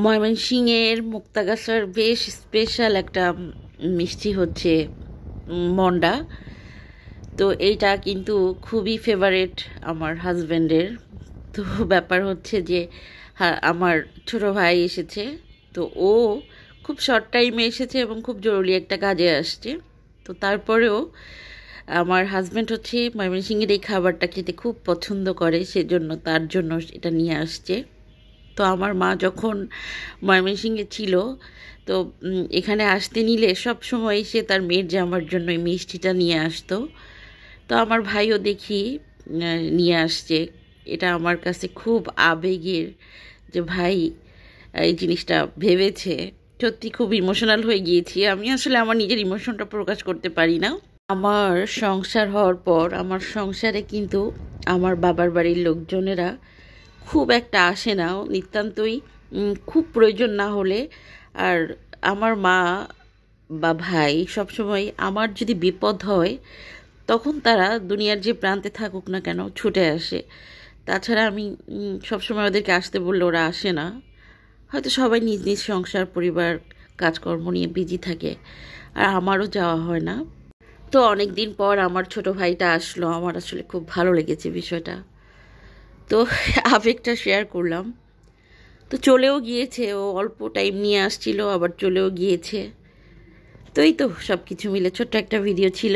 ময়মনসিংহের মুক্তাগাছার বেশ স্পেশাল একটা মিষ্টি হচ্ছে মন্ডা। তো এইটা কিন্তু খুবই ফেভারেট আমার হাজব্যান্ডের। তো ব্যাপার হচ্ছে যে আমার ছোট ভাই এসেছে। তো ও খুব শর্ট টাইমে এসেছে এবং খুব জরুরি একটা কাজে আসছে। তো তারপরেও আমার হাজব্যান্ড হচ্ছে ময়মনসিংহের এই খাবারটা খেতে খুব পছন্দ করে, সেজন্য তার জন্য এটা নিয়ে আসছে। তো আমার মা যখন ময়মনসিংহে ছিল, তো এখানে আসতে নিলে সব সময় সে তার মেয়ের জামার জন্য এই মিষ্টিটা নিয়ে আসতো। তো আমার ভাইও দেখি নিয়ে আসছে। এটা আমার কাছে খুব আবেগের যে ভাই এই জিনিসটা ভেবেছে। সত্যি খুব ইমোশনাল হয়ে গিয়েছি আমি। আসলে আমার নিজের ইমোশনটা প্রকাশ করতে পারি না। আমার সংসার হওয়ার পর আমার সংসারে কিন্তু আমার বাবার বাড়ির লোকজনেরা খুব একটা আসে না, নিতান্তই খুব প্রয়োজন না হলে। আর আমার মা বা ভাই সবসময় আমার যদি বিপদ হয় তখন তারা দুনিয়ার যে প্রান্তে থাকুক না কেন ছুটে আসে। তাছাড়া আমি সবসময় ওদেরকে আসতে বললে ওরা আসে না। হয়তো সবাই নিজ নিজ সংসার পরিবার কাজকর্ম নিয়ে বিজি থাকে, আর আমারও যাওয়া হয় না। তো অনেক দিন পর আমার ছোট ভাইটা আসলো, আমার আসলে খুব ভালো লেগেছে বিষয়টা। তো আবেগটা শেয়ার করলাম। তো চলেও গিয়েছে, ও অল্প টাইম নিয়ে আসছিল আবার চলেও গিয়েছে। তো এই তো সব কিছু মিলে ছোট্ট একটা ভিডিও ছিল।